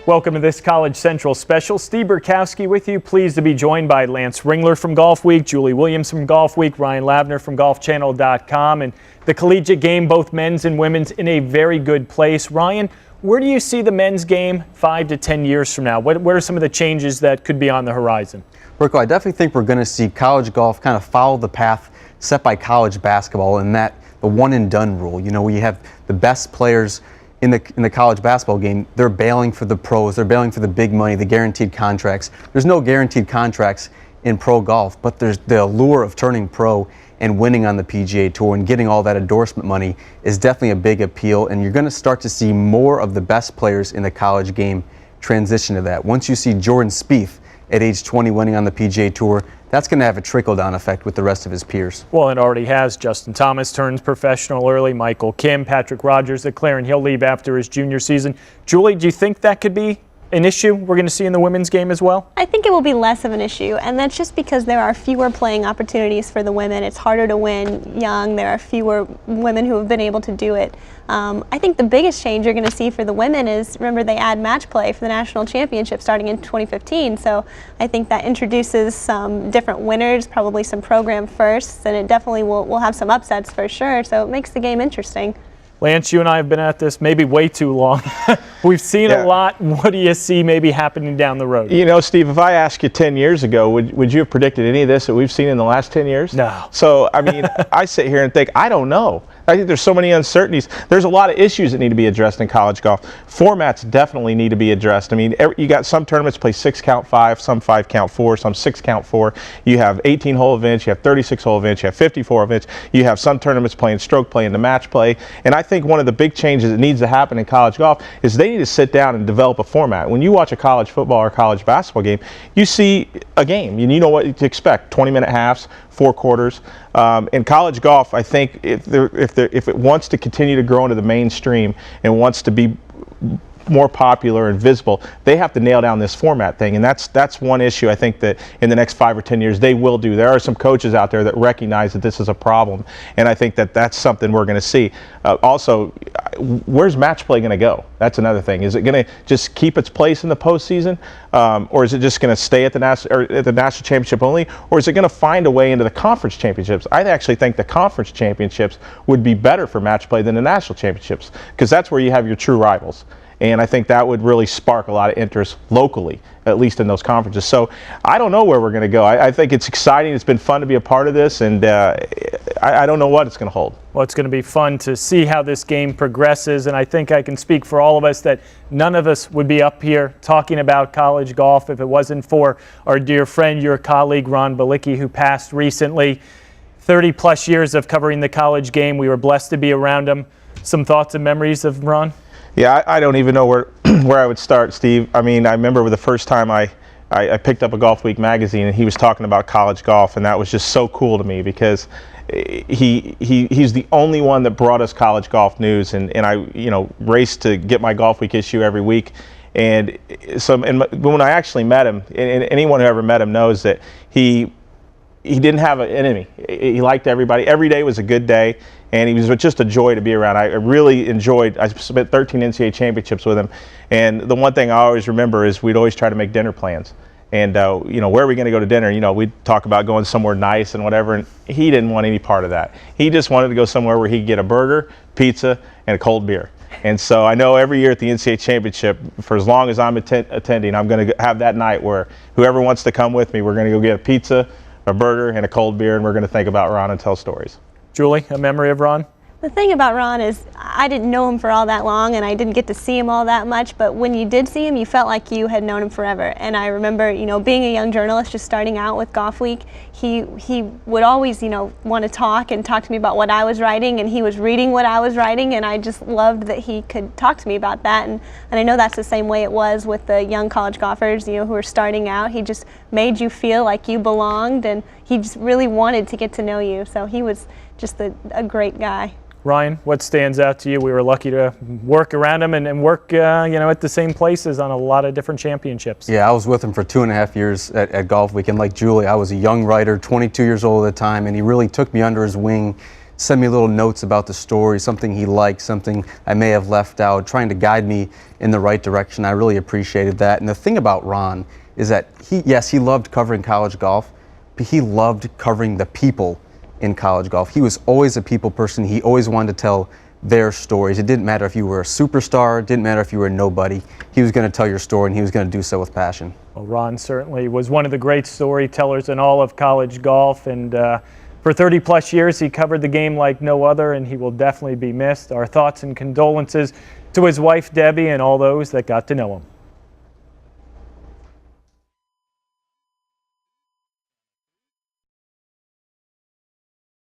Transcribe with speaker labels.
Speaker 1: Welcome to this College Central special. Steve Burkowski with you. Pleased to be joined by Lance Ringler from Golf Week, Julie Williams from Golf Week, Ryan Lavner from GolfChannel.com. And the collegiate game, both men's and women's, in a very good place. Ryan, where do you see the men's game 5 to 10 years from now? What are some of the changes that could be on the horizon?
Speaker 2: Burko, I definitely think we're going to see college golf kind of follow the path set by college basketball, and that the one and done rule. You know, we have the best players in the college basketball game. They're bailing for the pros, they're bailing for the big money, the guaranteed contracts. There's no guaranteed contracts in pro golf, but there's the allure of turning pro and winning on the PGA Tour and getting all that endorsement money is definitely a big appeal, and you're going to start to see more of the best players in the college game transition to that. Once you see Jordan Spieth at age 20 winning on the PGA Tour, that's going to have a trickle-down effect with the rest of his peers.
Speaker 1: Well, it already has. Justin Thomas turns professional early. Michael Kim, Patrick Rogers declaring he'll leave after his junior season. Julie, do you think that could be an issue we're going to see in the women's game as well?
Speaker 3: I think it will be less of an issue, and that's just because there are fewer playing opportunities for the women. It's harder to win young. There are fewer women who have been able to do it. I think the biggest change you're going to see for the women is, remember, they add match play for the national championship starting in 2015, so I think that introduces some different winners, probably some program firsts, and it definitely will have some upsets for sure, so it makes the game interesting.
Speaker 1: Lance, you and I have been at this maybe way too long. We've seen a lot. What do you see maybe happening down the road?
Speaker 4: You know, Steve, if I asked you 10 years ago, would you have predicted any of this that we've seen in the last 10 years?
Speaker 1: No.
Speaker 4: So, I mean, I sit here and think, I don't know. I think there's so many uncertainties. There's a lot of issues that need to be addressed in college golf. Formats definitely need to be addressed. I mean, you got some tournaments play 6 count 5, some 5 count 4, some 6 count 4. You have 18-hole events, you have 36-hole events, you have 54 events. You have some tournaments playing stroke play into match play. And I think one of the big changes that needs to happen in college golf is they need to sit down and develop a format. When you watch a college football or college basketball game, you see a game. You know what to expect: 20-minute halves, 4 quarters. In college golf, I think if it wants to continue to grow into the mainstream and wants to be more popular and visible, they have to nail down this format thing, and that's one issue I think that in the next 5 or 10 years they will do. There are some coaches out there that recognize that this is a problem, and I think that that's something we're going to see. Also, where's match play going to go? That's another thing. Is it going to just keep its place in the postseason, or is it just going to stay at the national championship only, or is it going to find a way into the conference championships? I actually think the conference championships would be better for match play than the national championships, because that's where you have your true rivals. And I think that would really spark a lot of interest locally, at least in those conferences. So I don't know where we're going to go. I think it's exciting. It's been fun to be a part of this, and I don't know what it's going to hold.
Speaker 1: Well, it's going to be fun to see how this game progresses, and I think I can speak for all of us that none of us would be up here talking about college golf if it wasn't for our dear friend, your colleague, Ron Balicki, who passed recently. 30-plus years of covering the college game. We were blessed to be around him. Some thoughts and memories of Ron?
Speaker 4: Yeah, I don't even know where I would start, Steve. I mean, I remember the first time I picked up a Golf Week magazine and he was talking about college golf, and that was just so cool to me because he's the only one that brought us college golf news, and I raced to get my Golf Week issue every week. And so when I actually met him, and anyone who ever met him knows that he didn't have an enemy. He liked everybody. Every day was a good day, and he was just a joy to be around. I really enjoyed. I spent 13 NCAA championships with him, and the one thing I always remember is we'd always try to make dinner plans. And where are we going to go to dinner? We'd talk about going somewhere nice and whatever, and he didn't want any part of that. He just wanted to go somewhere where he could get a burger, pizza, and a cold beer. And so I know every year at the NCAA championship, for as long as I'm attending, I'm going to have that night where whoever wants to come with me, we're going to go get a pizza, a burger, and a cold beer, and we're going to think about Ron and tell stories.
Speaker 1: Julie, a memory of Ron?
Speaker 3: The thing about Ron is I didn't know him for all that long, and I didn't get to see him all that much, but when you did see him, you felt like you had known him forever. And I remember, being a young journalist just starting out with Golf Week, he would always, want to talk to me about what I was writing, and he was reading what I was writing, and I just loved that he could talk to me about that. And I know that's the same way it was with the young college golfers, who were starting out. He just made you feel like you belonged, and he just really wanted to get to know you. So he was just a great guy.
Speaker 1: Ryan, what stands out to you? We were lucky to work around him and work, at the same places on a lot of different championships.
Speaker 2: Yeah, I was with him for 2.5 years at Golf Week, and like Julie, I was a young writer, 22 years old at the time, and he really took me under his wing send me little notes about the story, something he liked, something I may have left out, trying to guide me in the right direction. I really appreciated that. And the thing about Ron is that he loved covering college golf, but he loved covering the people in college golf. He was always a people person. He always wanted to tell their stories. It didn't matter if you were a superstar, it didn't matter if you were a nobody. He was going to tell your story, and he was going to do so with passion.
Speaker 1: Well, Ron certainly was one of the great storytellers in all of college golf, and for 30 plus years he covered the game like no other, and he will definitely be missed. Our thoughts and condolences to his wife Debbie and all those that got to know him.